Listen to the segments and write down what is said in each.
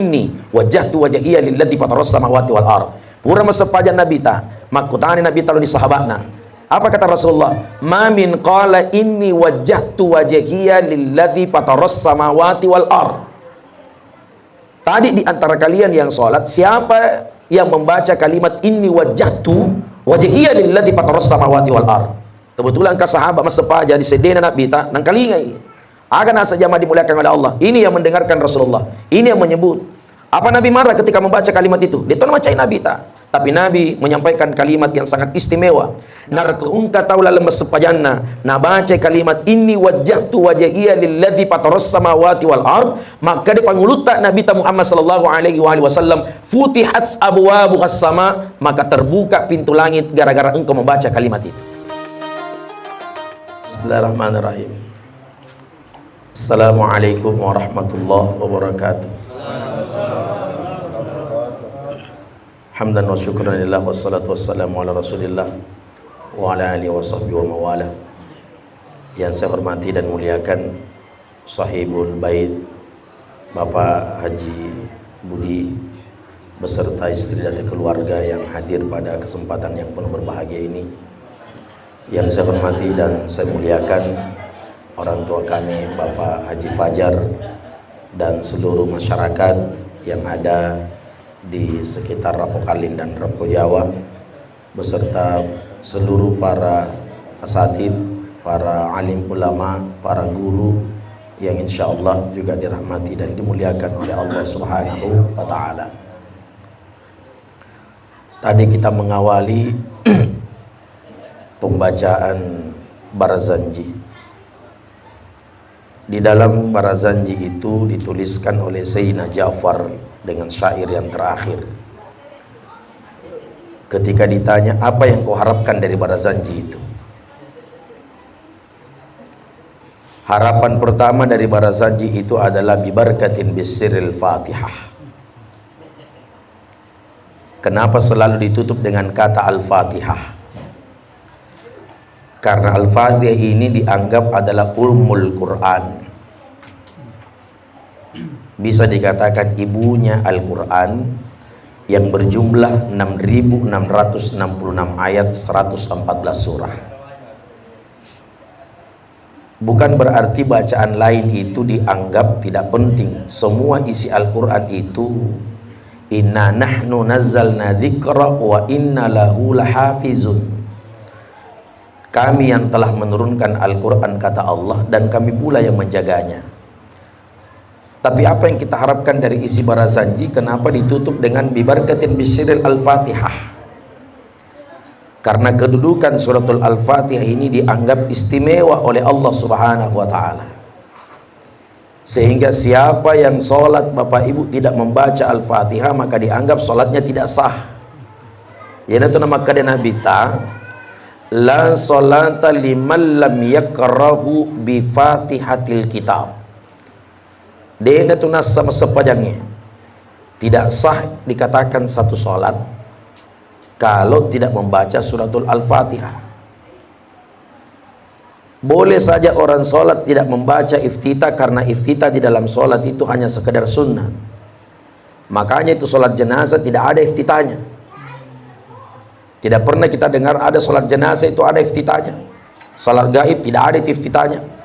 inni wajjahtu wajhiya lilladzi fataras samawati wal ard. Pura masapajan Nabi ta, makutani Nabi ta di sahabatna. Apa kata Rasulullah? Ma min qala inni wajjahtu wajhiya lilladzi fataras samawati wal ard. Tadi di antara kalian yang sholat, siapa yang membaca kalimat inni wajjahtu wajhiya lilladzi fataras samawati wal ard? Kebetulan ka sahabat masapaja di sedena Nabi ta nang kalingai. Akan asa jamaah dimuliakan oleh Allah. Ini yang mendengarkan Rasulullah. Ini yang menyebut. Apa Nabi marah ketika membaca kalimat itu? Dia tahu macam Nabi tak. Tapi Nabi menyampaikan kalimat yang sangat istimewa. Narkeungka taula lemes sepajanna. Na baca kalimat ini wajjahtu wajhiya lilladzi fataras samawati wal ard. Maka di pangulutak Nabi Muhammad sallallahu alaihi wasallam futihat abwabuhas sama, maka terbuka pintu langit gara-gara engkau membaca kalimat itu. Bismillahirrahmanirrahim. Assalamualaikum warahmatullahi wabarakatuh. Hamdan wa syukran lillah wassalatu wassalamu ala rasulillah wa ala alihi wa sahbihi wa mawala. Yang saya hormati dan muliakan sahibul bait Bapak Haji Budi beserta istri dan keluarga yang hadir pada kesempatan yang penuh berbahagia ini. Yang saya hormati dan saya muliakan orang tua kami Bapak Haji Fajar dan seluruh masyarakat yang ada di sekitar Rapokalin dan Rapo Jawa beserta seluruh para asatid, para alim ulama, para guru yang insya Allah juga dirahmati dan dimuliakan oleh Allah Subhanahu wa Ta'ala. Tadi kita mengawali pembacaan Barazanji. Di dalam Barazanji itu dituliskan oleh Sayyidina Ja'far dengan syair yang terakhir. Ketika ditanya apa yang kau harapkan dari Barazanji itu, harapan pertama dari Barazanji itu adalah bibarkatin bisiril Fatihah. Kenapa selalu ditutup dengan kata Al-Fatihah? Karena Al-Fatihah ini dianggap adalah Ummul Quran. Bisa dikatakan ibunya Al-Quran yang berjumlah 6.666 ayat 114 surah. Bukan berarti bacaan lain itu dianggap tidak penting. Semua isi Al-Quran itu inna nahnu nazzalna dzikra wa inna lahu lahafizun. Kami yang telah menurunkan Al-Quran kata Allah dan kami pula yang menjaganya. Tapi apa yang kita harapkan dari isi Barazanji? Kenapa ditutup dengan bibarkatin bisyiril Al-Fatihah? Karena kedudukan suratul Al-Fatihah ini dianggap istimewa oleh Allah Subhanahu wa Ta'ala. Sehingga siapa yang sholat Bapak Ibu tidak membaca Al-Fatihah maka dianggap sholatnya tidak sah. Yana tu nama kade Nabi ta la sholata liman lam yakrahu bi Fatihatil kitab. Dena tu nas sama sepajangnya tidak sah dikatakan satu sholat kalau tidak membaca suratul Al-Fatihah. Boleh saja orang sholat tidak membaca iftitah karena iftitah di dalam sholat itu hanya sekedar sunnah. Makanya itu sholat jenazah tidak ada iftitahnya. Tidak pernah kita dengar ada sholat jenazah itu ada iftitahnya. Sholat gaib tidak ada iftitahnya.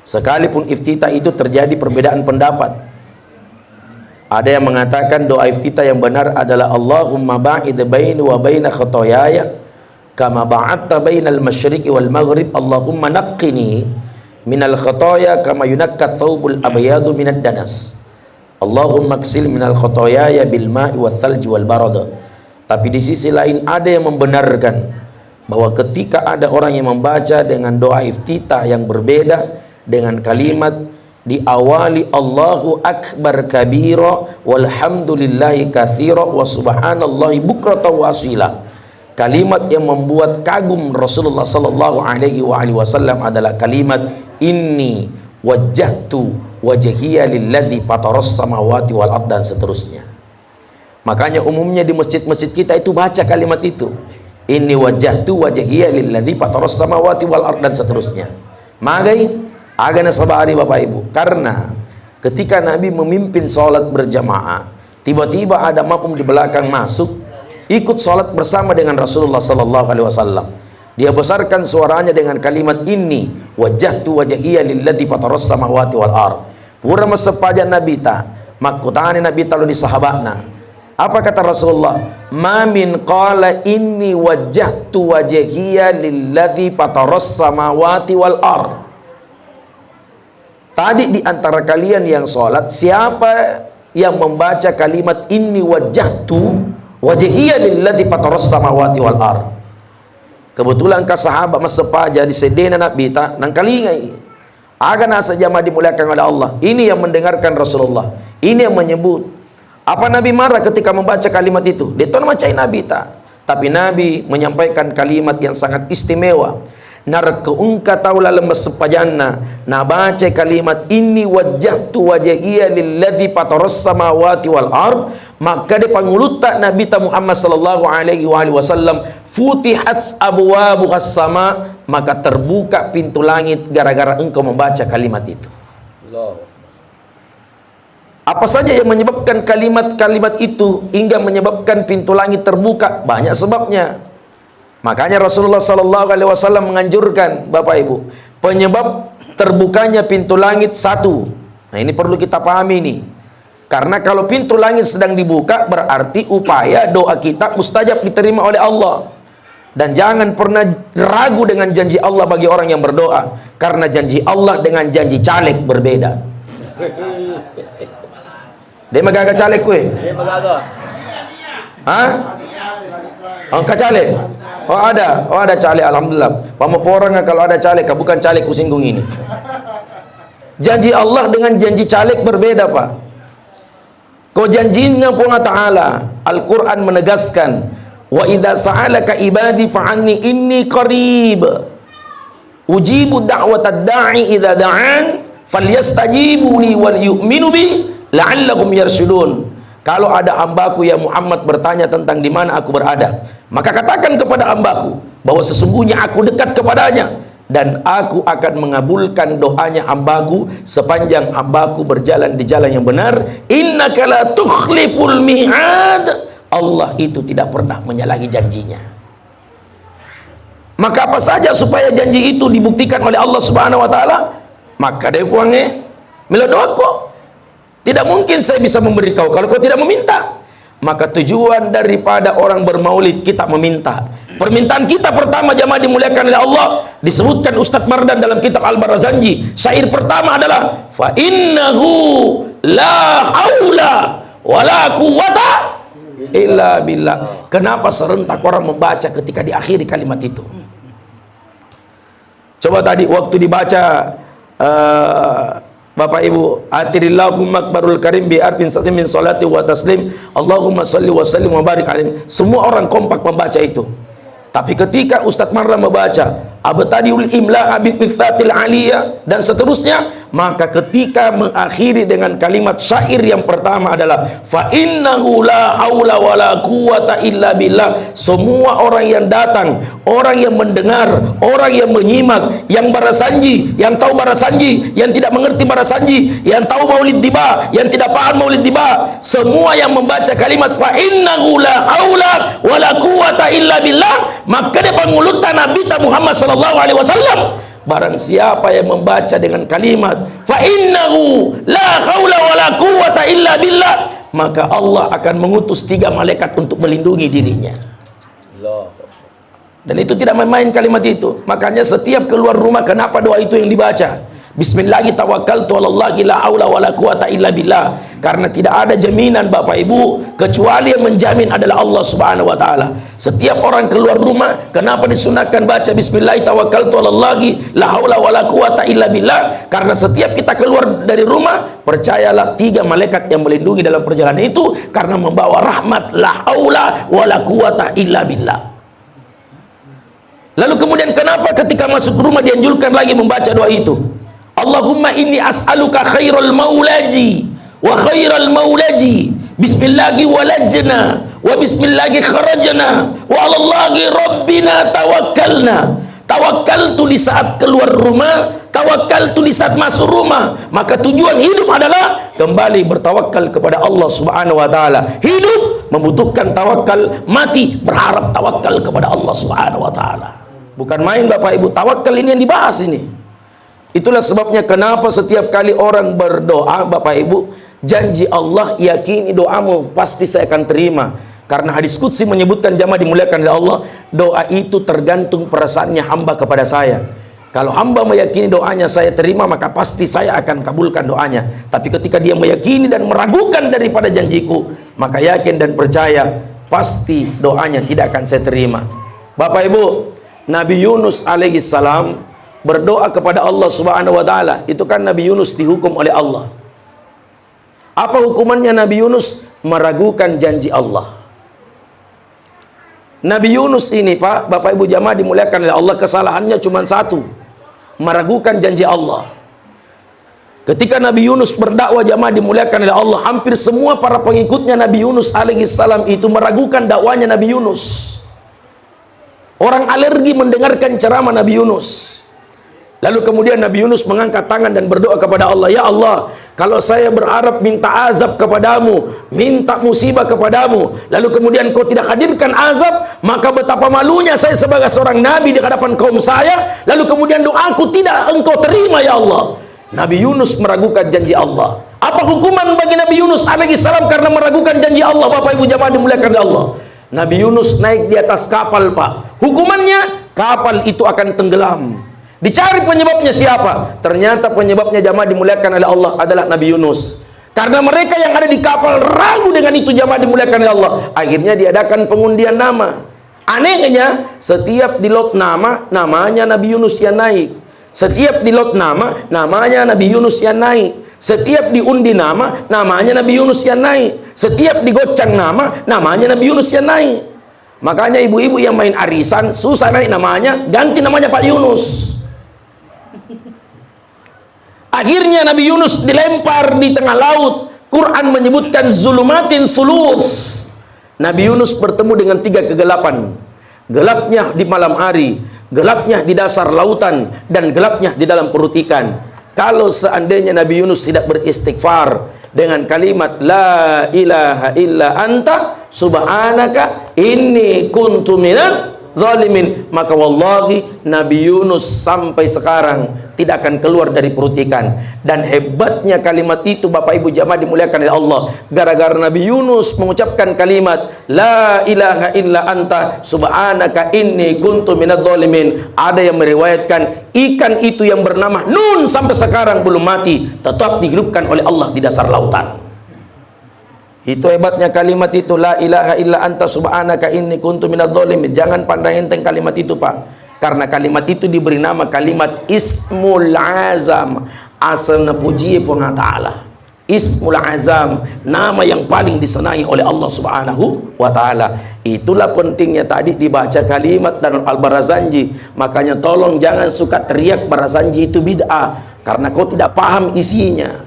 Sekalipun iftitah itu terjadi perbedaan pendapat. Ada yang mengatakan doa iftitah yang benar adalah Allahumma ba'id baini wa baina khotoyaya kama ba'adta bainal masyriqi wal maghrib Allahumma naqqini minal khotoya kama yunakka thawbul abyadu minad danas Allahumma ksil minal khotoyaya bil ma'i wal thalji wal barada. Tapi di sisi lain ada yang membenarkan bahwa ketika ada orang yang membaca dengan doa iftitah yang berbeda dengan kalimat diawali Allahu Akbar kabira walhamdulillahi katsira wa subhanallahi bukratan wa asila. Kalimat yang membuat kagum Rasulullah sallallahu alaihi wasallam adalah kalimat inni wajjahtu wajhiya lilladzi fataras samawati wal ard dan seterusnya. Makanya umumnya di masjid-masjid kita itu baca kalimat itu. Inni wajjahtu wajhiya lilladzi fataras samawati wal ard dan seterusnya. Magai agana sabari Bapak Ibu, karena ketika Nabi memimpin sholat berjamaah, tiba-tiba ada makmum di belakang masuk, ikut sholat bersama dengan Rasulullah sallallahu alaihi wasallam. Dia besarkan suaranya dengan kalimat inni wajjahtu wajhiya lilladzi fataras samawati wal ard. Pura masapaja Nabi ta, makutani Nabi talu di sahabatna. Apa kata Rasulullah? Ma min qala inni wajjahtu wajhiya lilladzi fataras samawati wal ard. Tadi di antara kalian yang sholat, siapa yang membaca kalimat inni wajjahtu wajhiya lilladzi fataras samawati wal ard? Kebetulan ka sahabat masapaja di sedena Nabi ta nang kalingai. Aga nasa jamaah dimuliakan oleh Allah. Ini yang mendengarkan Rasulullah. Ini yang menyebut. Apa Nabi marah ketika membaca kalimat itu? Dia tahu macam Nabi tak. Tapi Nabi menyampaikan kalimat yang sangat istimewa. Nar keungka taula lemes sepajanna. Na baca kalimat inni wajjahtu wajhiya lilladzi fataras samawati wal ard. Maka di panguluta Nabi Muhammad sallallahu alaihi wasallam futihat abwabuhas sama, maka terbuka pintu langit gara-gara engkau membaca kalimat itu. Allah. Apa saja yang menyebabkan kalimat-kalimat itu hingga menyebabkan pintu langit terbuka? Banyak sebabnya. Makanya Rasulullah sallallahu alaihi wasallam menganjurkan, Bapak Ibu, penyebab terbukanya pintu langit satu. Nah, ini perlu kita pahami nih. Karena kalau pintu langit sedang dibuka, berarti upaya doa kita mustajab diterima oleh Allah. Dan jangan pernah ragu dengan janji Allah bagi orang yang berdoa, karena janji Allah dengan janji caleg berbeda. Dia magaga caleg kue? Dia magaga. Hah? Oh, caleg? Oh ada caleg, alhamdulillah. Pamoporang kalau ada caleg, bukan caleg kusinggung ini. Janji Allah dengan janji caleg berbeda, Pak. Kau janjinya Allah Ta'ala, Al-Quran menegaskan, wa idza sa'alaka ibadi fa'anni inni qarib ujibu da'watad da'i idza da'an falyastajibu li wal yu'minu bi la'allahum yarshudun. Kalau ada hambaku ya Muhammad bertanya tentang di mana aku berada, maka katakan kepada hambaku bahwa sesungguhnya aku dekat kepadanya dan aku akan mengabulkan doanya hambaku sepanjang hambaku berjalan di jalan yang benar. Innaka la tukhliful mi'ad. Allah itu tidak pernah menyalahi janjinya. Maka apa saja supaya janji itu dibuktikan oleh Allah Subhanahu wa taala? Maka defuange mila doako. Tidak mungkin saya bisa memberi kau kalau kau tidak meminta. Maka tujuan daripada orang bermaulid kita meminta. Permintaan kita pertama jamaah dimuliakan oleh Allah, disebutkan Ustadz Mardan dalam kitab Al-Barazanji. Syair pertama adalah fa innahu la haula wala quwwata illa billah. Kenapa serentak orang membaca ketika diakhiri kalimat itu? Coba tadi waktu dibaca Bapak Ibu, atirillahumma akbarul karim bi arfin sasim min salati wa taslim Allahumma salli wa sallim wa barik alaih. Semua orang kompak membaca itu. Tapi ketika Ustadz Marra membaca abtadiul imla abithifatil aliyah dan seterusnya, maka ketika mengakhiri dengan kalimat syair yang pertama adalah fa innahu la haula wala quwwata illa billah. Semua orang yang datang, orang yang mendengar, orang yang menyimak, yang barasanji, yang tahu barasanji, yang tidak mengerti barasanji, yang tahu maulid tiba, yang tidak paham maulid tiba, semua yang membaca kalimat fa innahu la haula wala quwwata illa billah, maka dia pengulutan Nabi Muhammad sallallahu alaihi wasallam. Barang siapa yang membaca dengan kalimat fa innahu la haula wala quwwata illa billah, maka Allah akan mengutus 3 malaikat untuk melindungi dirinya. Dan itu tidak main-main kalimat itu. Makanya setiap keluar rumah, kenapa doa itu yang dibaca? Bismillahi tawakkaltu 'alallahi la haula wala quwwata illa billah. Karena tidak ada jaminan Bapak Ibu kecuali yang menjamin adalah Allah Subhanahu wa taala. Setiap orang keluar rumah, kenapa disunahkan baca bismillahi tawakkaltu 'alallahi la haula wala quwwata illa billah? Karena setiap kita keluar dari rumah, percayalah 3 malaikat yang melindungi dalam perjalanan itu karena membawa rahmat la haula wala quwwata illa billah. Lalu kemudian kenapa ketika masuk rumah dianjurkan lagi membaca doa itu? Allahumma inni as'aluka khairal maulaji wa khairal maulaji bismillahi walajna wa bismillahi kharajna wa alallahi rabbina tawakkalna Tawakal tu di saat keluar rumah, tawakal tu di saat masuk rumah. Maka tujuan hidup adalah kembali bertawakal kepada Allah Subhanahu wa taala. Hidup membutuhkan tawakal, mati berharap tawakal kepada Allah Subhanahu wa taala. Bukan main Bapak Ibu, tawakal ini yang dibahas ini. Itulah sebabnya kenapa setiap kali orang berdoa, Bapak Ibu, janji Allah, yakini doamu pasti saya akan terima. Karena hadis qudsi menyebutkan, jamaah dimuliakan oleh Allah, doa itu tergantung perasaannya hamba kepada saya. Kalau hamba meyakini doanya saya terima, maka pasti saya akan kabulkan doanya. Tapi ketika dia meyakini dan meragukan daripada janjiku, maka yakin dan percaya pasti doanya tidak akan saya terima. Bapak Ibu, Nabi Yunus alaihi salam berdoa kepada Allah Subhanahu wa taala. Itu kan Nabi Yunus dihukum oleh Allah. Apa hukumannya Nabi Yunus? Meragukan janji Allah. Nabi Yunus ini Pak, Bapak Ibu jamaah dimuliakan oleh Allah, kesalahannya cuma satu, meragukan janji Allah. Ketika Nabi Yunus berdakwah, jamaah dimuliakan oleh Allah, hampir semua para pengikutnya Nabi Yunus alaihi salam itu meragukan dakwanya Nabi Yunus. Orang alergi mendengarkan ceramah Nabi Yunus. Lalu kemudian Nabi Yunus mengangkat tangan dan berdoa kepada Allah, ya Allah, kalau saya berharap minta azab kepadamu, minta musibah kepadamu, lalu kemudian kau tidak hadirkan azab, maka betapa malunya saya sebagai seorang nabi di hadapan kaum saya, lalu kemudian doaku tidak engkau terima ya Allah. Nabi Yunus meragukan janji Allah. Apa hukuman bagi Nabi Yunus alaihi salam karena meragukan janji Allah? Bapak Ibu jamaah dimuliakan oleh Allah, Nabi Yunus naik di atas kapal Pak. Hukumannya, kapal itu akan tenggelam. Dicari penyebabnya siapa? Ternyata penyebabnya jamaah dimuliakan oleh Allah adalah Nabi Yunus. Karena mereka yang ada di kapal ragu dengan itu, jamaah dimuliakan oleh Allah. Akhirnya diadakan pengundian nama. Anehnya, setiap di lot nama, namanya Nabi Yunus yang naik. Setiap di lot nama, namanya Nabi Yunus yang naik. Setiap diundi nama, namanya Nabi Yunus yang naik. Setiap digocang nama, namanya Nabi Yunus yang naik. Makanya ibu-ibu yang main arisan, susah naik namanya, ganti namanya Pak Yunus. Akhirnya Nabi Yunus dilempar di tengah laut. Quran menyebutkan zulumatin thuluth. Nabi Yunus bertemu dengan 3 kegelapan. Gelapnya di malam hari, gelapnya di dasar lautan, dan gelapnya di dalam perut ikan. Kalau seandainya Nabi Yunus tidak beristighfar dengan kalimat la ilaha illa anta subhanaka inni kuntu minadz zalimin, maka wallahi Nabi Yunus sampai sekarang tidak akan keluar dari perut ikan. Dan hebatnya kalimat itu Bapak Ibu jamaah dimuliakan oleh Allah, gara-gara Nabi Yunus mengucapkan kalimat la ilaha illa anta subhanaka inni kuntu minadz zalimin, ada yang meriwayatkan ikan itu yang bernama Nun sampai sekarang belum mati, tetap dihidupkan oleh Allah di dasar lautan. Itu hebatnya kalimat itu, la ilaha illa anta subhanaka inni kuntu minadz zalimin. Jangan pandang enteng kalimat itu Pak, karena kalimat itu diberi nama kalimat Ismul Azam, asal puji Allah Ta'ala. Ismul Azam, nama yang paling disenangi oleh Allah Subhanahu wa Ta'ala. Itulah pentingnya tadi dibaca kalimat dan Al-Barazanji. Makanya tolong jangan suka teriak Barazanji itu bid'ah, karena kau tidak paham isinya.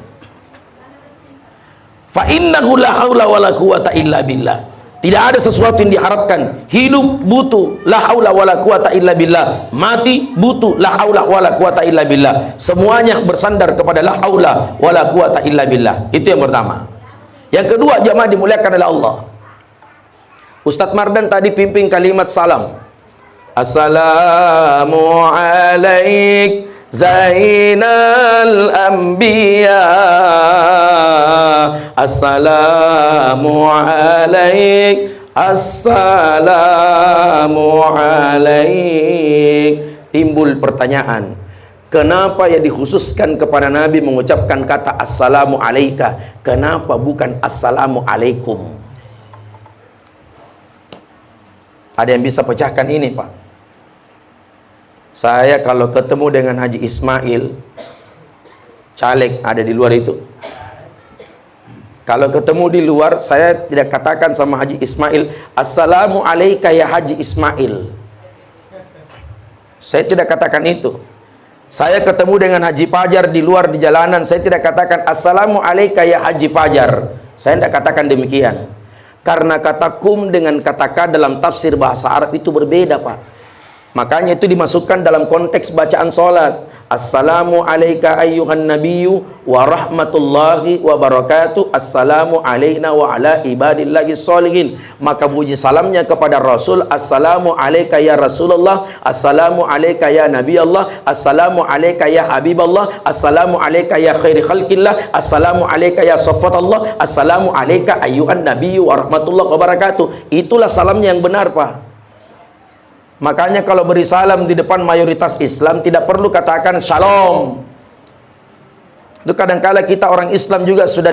Fa innahu la haula wala quwata illa billah. Tidak ada sesuatu yang diharapkan. Hidup butuh la haula wala quwata illa billah. Mati butuh la haula wala quwata illa billah. Semuanya bersandar kepada la haula wala quwata illa billah. Itu yang pertama. Yang kedua jamaah dimuliakan oleh Allah, Ustadz Mardan tadi pimpin kalimat salam. Assalamu alaik Zainal Anbiya, assalamu alaik, assalamu alaik. Timbul pertanyaan, kenapa ya dikhususkan kepada Nabi mengucapkan kata assalamu alaika? Kenapa bukan assalamu alaikum? Ada yang bisa pecahkan ini Pak? Saya kalau ketemu dengan Haji Ismail, caleg ada di luar itu, kalau ketemu di luar, saya tidak katakan sama Haji Ismail, assalamu alaika ya Haji Ismail. Saya tidak katakan itu. Saya ketemu dengan Haji Fajar di luar di jalanan, saya tidak katakan assalamu alaika ya Haji Fajar. Saya tidak katakan demikian. Karena kata kum dengan kata ka dalam tafsir bahasa Arab itu berbeda Pak. Makanya itu dimasukkan dalam konteks bacaan solat. Assalamu alayka ayyuhan nabiyyu wa rahmatullahi wa barakatuh. Assalamu alayna wa ala ibadillahi sholihin. Maka bunyi salamnya kepada Rasul, Assalamu alayka ya Rasulullah, Assalamu alayka ya Nabi Allah, Assalamu alayka ya Habiballah, Assalamu alayka ya khairi khalqillah, Assalamu alayka ya Safatallah, Assalamu alayka ayyuhan nabiyyu wa rahmatullahi wa barakatuh. Itulah salamnya yang benar, Pak. Makanya kalau beri salam di depan mayoritas Islam tidak perlu katakan shalom. Itu kadang-kala kita orang Islam juga sudah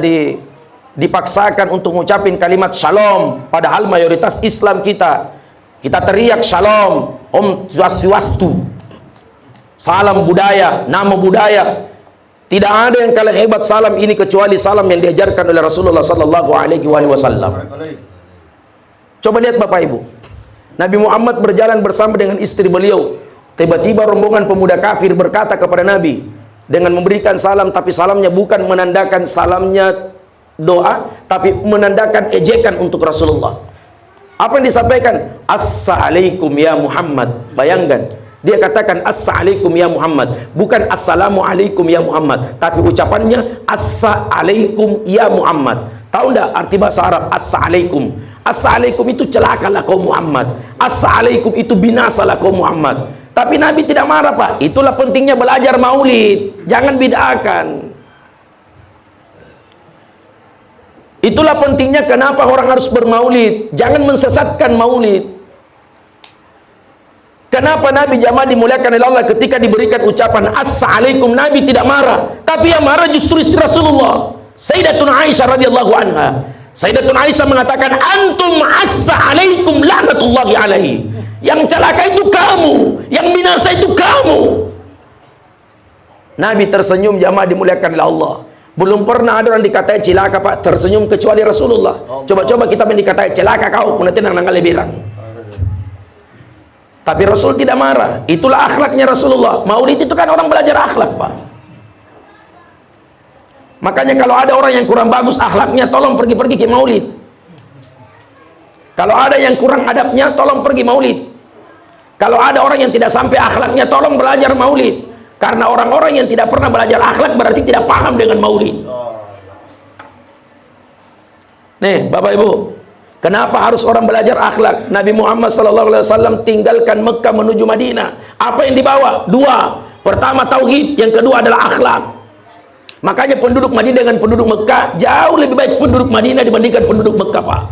dipaksakan untuk mengucapin kalimat shalom, padahal mayoritas Islam kita teriak shalom, Om Swastiastu, salam budaya, nama budaya. Tidak ada yang kalah hebat salam ini kecuali salam yang diajarkan oleh Rasulullah sallallahu alaihi wasallam. Coba lihat Bapak Ibu, Nabi Muhammad berjalan bersama dengan istri beliau. Tiba-tiba rombongan pemuda kafir berkata kepada Nabi dengan memberikan salam, tapi salamnya bukan menandakan salamnya doa, tapi menandakan ejekan untuk Rasulullah. Apa yang disampaikan? Assalamualaikum ya Muhammad. Bayangkan, dia katakan Assalamualaikum ya Muhammad, bukan Assalamualaikum ya Muhammad, tapi ucapannya Assalamualaikum ya Muhammad. Tahu enggak arti bahasa Arab Assalamualaikum? Assalamualaikum itu celakalah kaum Muhammad, Assalamualaikum itu binasalah kaum Muhammad. Tapi Nabi tidak marah, Pak. Itulah pentingnya belajar maulid. Jangan bid'ahkan. Itulah pentingnya kenapa orang harus bermaulid. Jangan mensesatkan maulid. Kenapa Nabi jamaah dimuliakan oleh Allah ketika diberikan ucapan Assalamualaikum, Nabi tidak marah. Tapi yang marah justru istri Rasulullah, Sayyidatuna Aisyah radhiyallahu anha. Sayyidatuna Aisyah mengatakan, antum assalamualaikum laknatullahi alaihi. Yang celaka itu kamu, yang binasa itu kamu. Nabi tersenyum, jamaah dimuliakan oleh Allah. Belum pernah ada orang dikatai celaka, Pak, tersenyum kecuali Rasulullah. Coba-coba kita dikatai celaka kau, nanti nang lebirang. Tapi Rasul tidak marah. Itulah akhlaknya Rasulullah. Maulid itu kan orang belajar akhlak, Pak. Makanya kalau ada orang yang kurang bagus akhlaknya, tolong pergi-pergi ke maulid. Kalau ada yang kurang adabnya, tolong pergi maulid. Kalau ada orang yang tidak sampai akhlaknya, tolong belajar maulid. Karena orang-orang yang tidak pernah belajar akhlak berarti tidak paham dengan maulid. Nih, Bapak Ibu, kenapa harus orang belajar akhlak? Nabi Muhammad SAW tinggalkan Mekah menuju Madinah. Apa yang dibawa? Dua. Pertama tauhid, yang kedua adalah akhlak. Makanya penduduk Madinah dengan penduduk Mekah jauh lebih baik penduduk Madinah dibandingkan penduduk Mekah, Pak.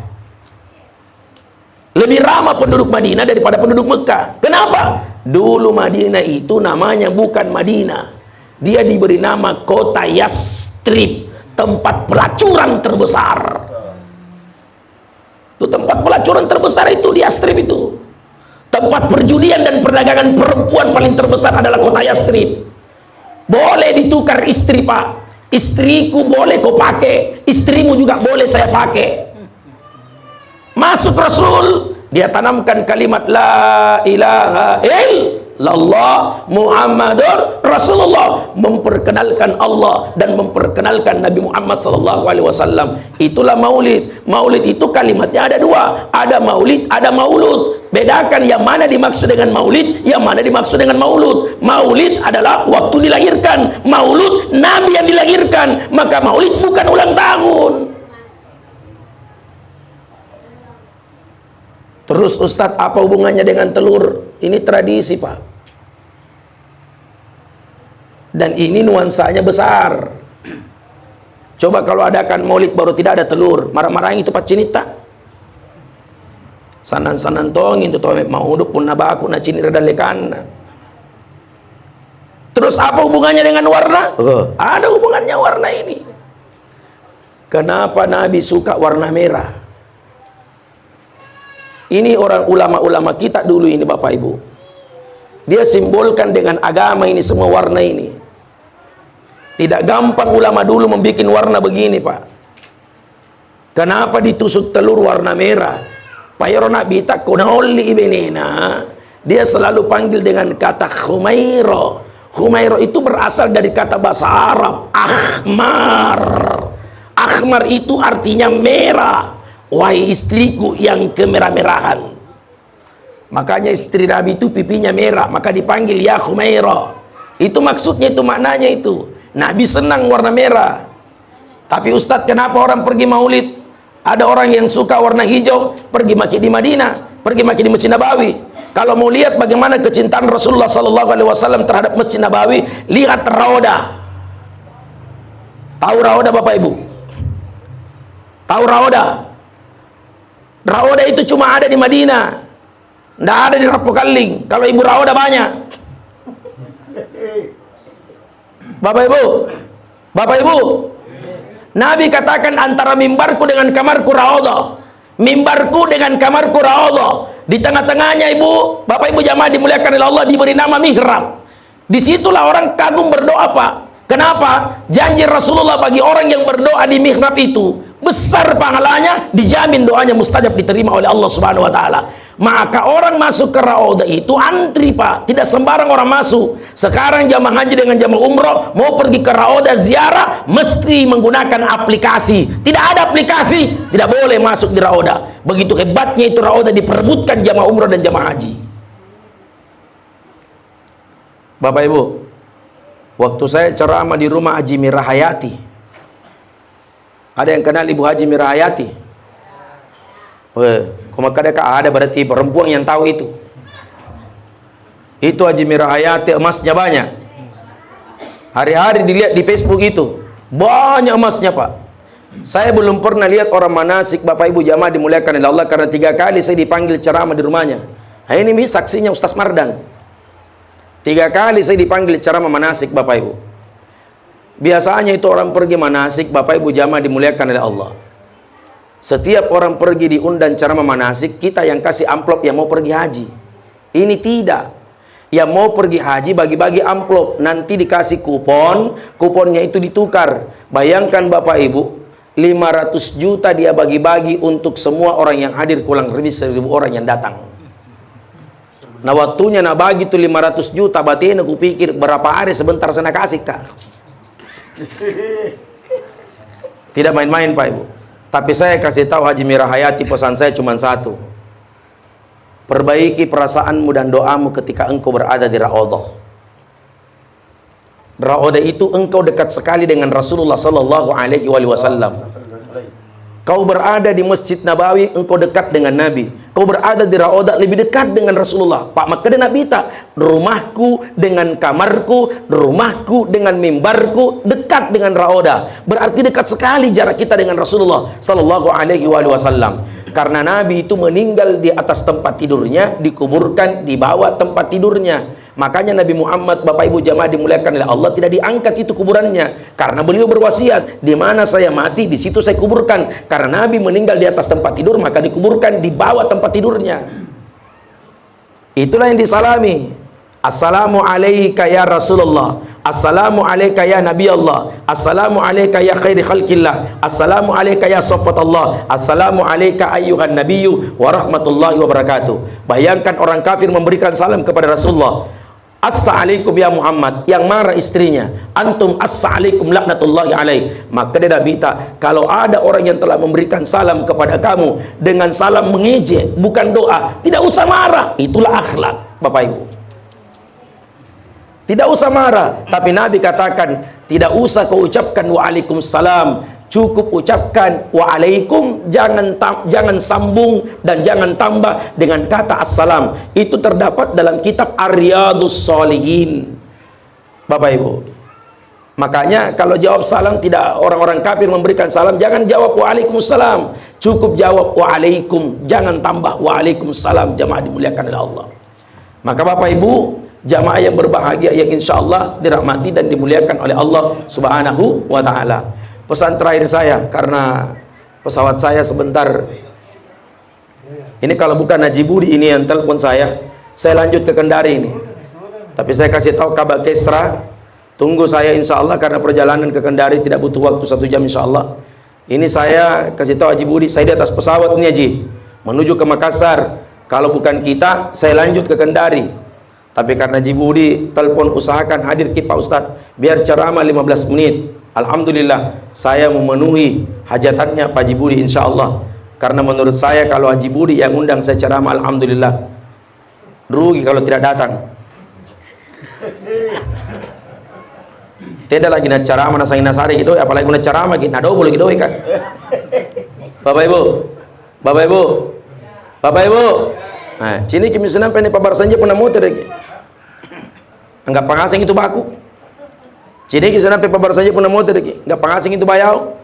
Lebih ramah penduduk Madinah daripada penduduk Mekah. Kenapa? Dulu Madinah itu namanya bukan Madinah. Dia diberi nama kota Yastrib, tempat pelacuran terbesar. Itu tempat pelacuran terbesar itu di Yastrib itu. Tempat perjudian dan perdagangan perempuan paling terbesar adalah kota Yastrib. Boleh ditukar istri, Pak. Istriku boleh kau pakai, istrimu juga boleh saya pakai. Masuk Rasul, dia tanamkan kalimat la ilaha illallah Muhammadur Rasulullah, memperkenalkan Allah dan memperkenalkan Nabi Muhammad SAW. Itulah maulid. Maulid itu kalimatnya ada dua, ada maulid, ada maulud. Bedakan yang mana dimaksud dengan maulid, yang mana dimaksud dengan maulud. Maulid adalah waktu dilahirkan, maulud Nabi yang dilahirkan. Maka maulid bukan ulang tahun. Terus Ustadz, apa hubungannya dengan telur? Ini tradisi, Pak. Dan ini nuansanya besar. Coba kalau adakan maulid baru tidak ada telur, marah-marahin itu Pak Cinita. Sanan-sanan tongin itu toh mau hidup pun nabaku na cinira dan lekana. Terus apa hubungannya dengan warna? Ada hubungannya warna ini. Kenapa Nabi suka warna merah? Ini orang ulama-ulama kita dulu ini, Bapak Ibu. Dia simbolkan dengan agama ini semua warna ini. Tidak gampang ulama dulu membuat warna begini, Pak. Kenapa ditusuk telur warna merah? Payarona bita kunoli ibenena. Dia selalu panggil dengan kata Khumairo. Khumairo itu berasal dari kata bahasa Arab Ahmar. Ahmar itu artinya merah. Wahai istriku yang kemerah-merahan. Makanya istri Nabi itu pipinya merah, maka dipanggil ya Khumairah. Itu maksudnya, itu maknanya itu. Nabi senang warna merah. Tapi Ustadz, kenapa orang pergi maulid? Ada orang yang suka warna hijau, pergi maki di Madinah, pergi maki di Masjid Nabawi. Kalau mau lihat bagaimana kecintaan Rasulullah SAW terhadap Masjid Nabawi, lihat Raudah. Tahu Raudah Bapak Ibu? Tahu Raudah? Raudah itu cuma ada di Madinah, tidak ada di Rapokaling. Kalau Ibu Raudah banyak. Bapak Ibu, Nabi katakan antara mimbarku dengan kamarku Raudah. Mimbarku dengan kamarku Raudah. Di tengah-tengahnya Ibu, Bapak Ibu jamaah dimuliakan oleh Allah, diberi nama mihrab. Disitulah orang kagum berdoa, Pak. Kenapa? Janji Rasulullah bagi orang yang berdoa di mihrab itu besar pahalanya, dijamin doanya mustajab, diterima oleh Allah Subhanahu wa taala. Maka orang masuk ke Raudah itu antri, Pak. Tidak sembarang orang masuk. Sekarang jamaah haji dengan jamaah umroh mau pergi ke Raudah ziarah mesti menggunakan aplikasi. Tidak ada aplikasi, tidak boleh masuk di Raudah. Begitu hebatnya itu Raudah diperebutkan jamaah umroh dan jamaah haji. Bapak Ibu, waktu saya ceramah di rumah Haji Mira Hayati, ada yang kenal Ibu Haji Mira Hayati? Ada berarti perempuan yang tahu itu. Itu Haji Mira Hayati, emasnya banyak. Hari-hari dilihat di Facebook itu, banyak emasnya, Pak. Saya belum pernah lihat orang manasik, Bapak Ibu jamaah dimuliakan oleh Allah, karena 3 kali saya dipanggil ceramah di rumahnya. Nah, ini saksinya Ustaz Mardan. 3 kali saya dipanggil ceramah manasik, Bapak Ibu. Biasanya itu orang pergi manasik, Bapak Ibu jamaah dimuliakan oleh Allah. Setiap orang pergi diundang ceramah manasik, kita yang kasih amplop yang mau pergi haji. Ini tidak. Yang mau pergi haji bagi-bagi amplop, nanti dikasih kupon, kuponnya itu ditukar. Bayangkan Bapak Ibu, 500 juta dia bagi-bagi untuk semua orang yang hadir, kurang lebih 1.000 orang yang datang. Nah waktunya nak bagi tuh 500 juta, batin aku pikir berapa hari sebentar sana kasih, Kak. Tidak main-main, Pak Ibu. Tapi saya kasih tahu Haji Mira Hayati, pesan saya cuma satu. Perbaiki perasaanmu dan doamu ketika engkau berada di Raudah. Raudah itu engkau dekat sekali dengan Rasulullah sallallahu alaihi wasallam. Kau berada di Masjid Nabawi, engkau dekat dengan Nabi. Kau berada di Raudah, lebih dekat dengan Rasulullah. Pak, maka dia Nabi tak, rumahku dengan kamarku, rumahku dengan mimbarku dekat dengan Raudah. Berarti dekat sekali jarak kita dengan Rasulullah sallallahu alaihi wasallam. Karena Nabi itu meninggal di atas tempat tidurnya, dikuburkan di bawah tempat tidurnya. Makanya Nabi Muhammad, Bapak Ibu jamaah dimuliakan oleh Allah, tidak diangkat itu kuburannya. Karena beliau berwasiat, di mana saya mati, di situ saya kuburkan. Karena Nabi meninggal di atas tempat tidur, maka dikuburkan di bawah tempat tidurnya. Itulah yang disalami. Assalamu alayka ya Rasulullah, assalamu alayka ya Nabi Allah, assalamu alayka ya khairi khalqillah, assalamu alayka ya safwatallah, assalamu alayka ayyuhan nabiyyu wa rahmatullahi wa barakatuh. Bayangkan orang kafir memberikan salam kepada Rasulullah. Assalamualaikum ya Muhammad, yang marah istrinya. Antum assalamualaikum laknatullahi alaih. Maka dia minta, kalau ada orang yang telah memberikan salam kepada kamu dengan salam mengejek, bukan doa, tidak usah marah. Itulah akhlak, Bapak Ibu. Tidak usah marah. Tapi Nabi katakan, tidak usah kau ucapkan waalaikumsalam, cukup ucapkan waalaikum, jangan sambung dan jangan tambah dengan kata assalam. Itu terdapat dalam kitab Ar-Riyadhus Shalihin, Bapak Ibu. Makanya kalau jawab salam, tidak, orang-orang kafir memberikan salam, jangan jawab waalaikumsalam, cukup jawab waalaikum, jangan tambah waalaikumsalam. Jamaah dimuliakan oleh Allah. Maka Bapak Ibu jamaah yang berbahagia, yang insya Allah dirahmati dan dimuliakan oleh Allah Subhanahu wa ta'ala. Pesan terakhir saya, karena pesawat saya sebentar ini, kalau bukan Haji Budi ini yang telepon saya lanjut ke Kendari ini. Tapi saya kasih tahu kabar Kesra, tunggu saya insya Allah, karena perjalanan ke Kendari tidak butuh waktu 1 jam insya Allah. Ini saya kasih tahu Haji Budi, saya di atas pesawat ini Haji, menuju ke Makassar. Kalau bukan kita, saya lanjut ke Kendari. Tapi karena Haji Budi telepon, usahakan hadir Pak Ustadz, biar ceramah 15 menit. Alhamdulillah, saya memenuhi hajatannya Pak Haji Budi insya Allah. Karena menurut saya kalau Haji Budi yang undang saya ceramah, alhamdulillah. rugi kalau tidak datang. Tidak lagi nak ceramah nak sangin nasari gitu, apalagi nak ceramah gitu, nado boleh gitu kan. Bapak Ibu, nah, cini kimi senam peni pabar sanje pun namu teregi. Enggak pangasing itu baku. Cini kimi senam peni pabar sanje pun namu teregi. Enggak pangasing itu bayau.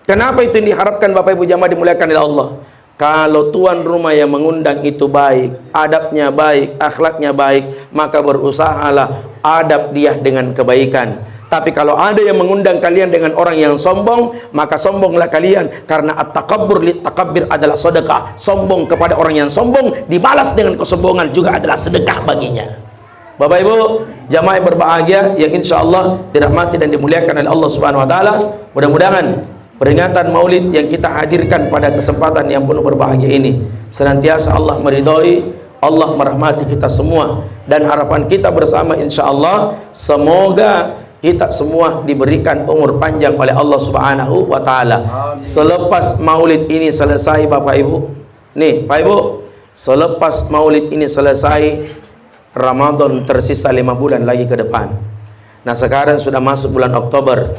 Kenapa itu yang diharapkan Bapak Ibu jamaah dimuliakan oleh Allah? Kalau tuan rumah yang mengundang itu baik, adabnya baik, akhlaknya baik, maka berusahalah adab dia dengan kebaikan. Tapi kalau ada yang mengundang kalian dengan orang yang sombong, maka sombonglah kalian, karena at-takabbur lit-takabbir adalah sedekah. Sombong kepada orang yang sombong dibalas dengan kesombongan juga adalah sedekah baginya. Bapak Ibu, jamaah yang berbahagia yang insya Allah tidak mati dan dimuliakan oleh Allah Subhanahu wa taala, mudah-mudahan peringatan Maulid yang kita hadirkan pada kesempatan yang penuh berbahagia ini senantiasa Allah meridhoi, Allah merahmati kita semua, dan harapan kita bersama insya Allah semoga kita semua diberikan umur panjang oleh Allah Subhanahu wa taala. Selepas Maulid ini selesai Bapak Ibu, nih Pak Ibu, selepas Maulid ini selesai, Ramadan tersisa 5 bulan lagi ke depan. Nah sekarang sudah masuk bulan Oktober.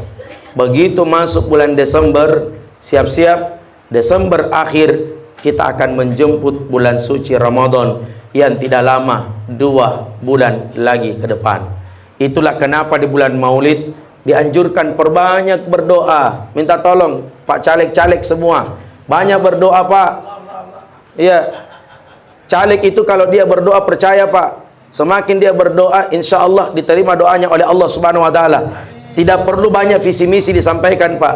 Begitu masuk bulan Desember, siap-siap Desember akhir kita akan menjemput bulan suci Ramadan yang tidak lama, 2 bulan lagi ke depan. Itulah kenapa di bulan Maulid dianjurkan perbanyak berdoa, minta tolong Pak caleg-caleg semua banyak berdoa Pak. Iya, caleg itu kalau dia berdoa percaya Pak, semakin dia berdoa insya Allah diterima doanya oleh Allah Subhanahu wa taala. Tidak perlu banyak visi misi disampaikan Pak,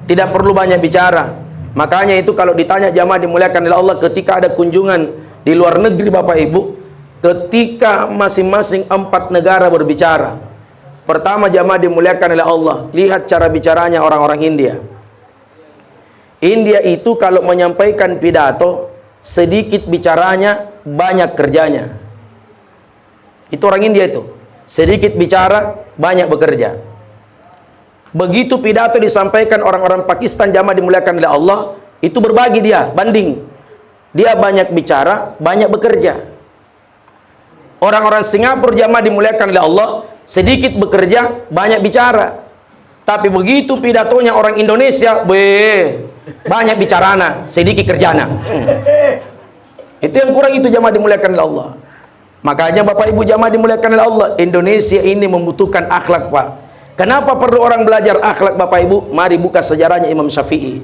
tidak perlu banyak bicara. Makanya itu kalau ditanya jamaah dimuliakan oleh Allah, ketika ada kunjungan di luar negeri Bapak Ibu, ketika masing-masing 4 negara berbicara, pertama jamaah dimuliakan oleh Allah, lihat cara bicaranya orang-orang India. India itu kalau menyampaikan pidato, sedikit bicaranya, banyak kerjanya. Itu orang India itu, sedikit bicara, banyak bekerja. Begitu pidato disampaikan orang-orang Pakistan jamaah dimuliakan oleh Allah, itu berbagi dia, banding. Dia banyak bicara, banyak bekerja. Orang-orang Singapura jamaah dimuliakan oleh Allah, sedikit bekerja, banyak bicara. Tapi begitu pidatonya orang Indonesia, banyak bicarana, sedikit kerjana. Itu yang kurang, itu jamaah dimuliakan oleh Allah. Makanya Bapak Ibu jamaah dimuliakan oleh Allah, Indonesia ini membutuhkan akhlak Pak. Kenapa perlu orang belajar akhlak Bapak Ibu? Mari buka sejarahnya Imam Syafi'i.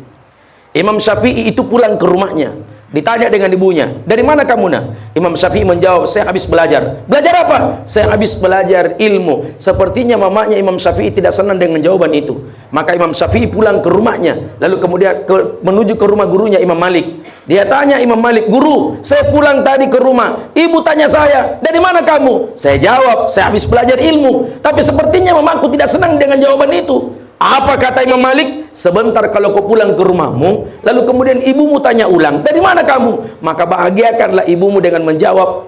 Imam Syafi'i itu pulang ke rumahnya, ditanya dengan ibunya, dari mana kamu nak? Imam Syafi'i menjawab, saya habis belajar. Belajar apa? Saya habis belajar ilmu. Sepertinya mamanya Imam Syafi'i tidak senang dengan jawaban itu. Maka Imam Syafi'i pulang ke rumahnya, lalu kemudian menuju ke rumah gurunya Imam Malik. Dia tanya Imam Malik, guru, saya pulang tadi ke rumah, ibu tanya saya, dari mana kamu? Saya jawab, saya habis belajar ilmu. Tapi sepertinya mamaku tidak senang dengan jawaban itu. Apa kata Imam Malik? Sebentar kalau kau pulang ke rumahmu, lalu kemudian ibumu tanya ulang, dari mana kamu? Maka bahagiakanlah ibumu dengan menjawab,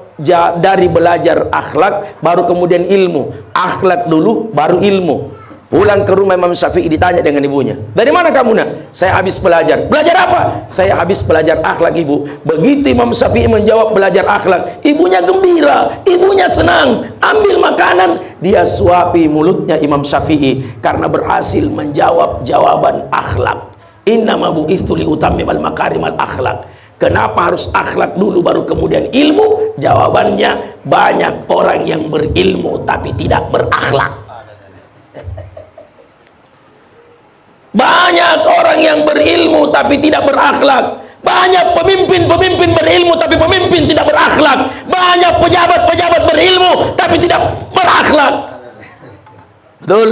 dari belajar akhlak, baru kemudian ilmu. Akhlak dulu, baru ilmu. Pulang ke rumah Imam Syafi'i ditanya dengan ibunya, dari mana kamu nak? Saya habis belajar. Belajar apa? Saya habis belajar akhlak ibu. Begitu Imam Syafi'i menjawab belajar akhlak, ibunya gembira, ibunya senang, ambil makanan, dia suapi mulutnya Imam Syafi'i karena berhasil menjawab jawaban akhlak. Innama bu'itsu liutammimal makarimal akhlak. Kenapa harus akhlak dulu baru kemudian ilmu? Jawabannya, banyak orang yang berilmu tapi tidak berakhlak. Banyak orang yang berilmu tapi tidak berakhlak. Banyak pemimpin-pemimpin berilmu tapi pemimpin tidak berakhlak. Banyak pejabat-pejabat berilmu tapi tidak berakhlak. Betul?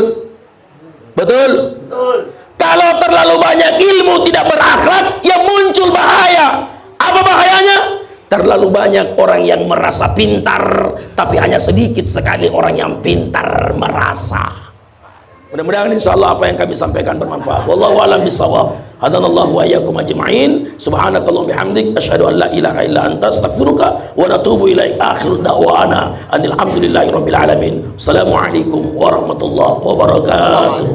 Betul? Betul. Kalau terlalu banyak ilmu tidak berakhlak, yang muncul bahaya. Apa bahayanya? Terlalu banyak orang yang merasa pintar, tapi hanya sedikit sekali orang yang pintar merasa. Mudah-mudahan insyaallah apa yang kami sampaikan bermanfaat. Wallahu a'lam bishawab. Hadanallahu wa iyyakum ajma'in. Subhanakallahumma bihamdik asyhadu an la ilaha illa anta astaghfiruka wa atubu ilaik. Akhir da'wana anil hamdulillahi rabbil alamin. Assalamualaikum warahmatullahi wabarakatuh.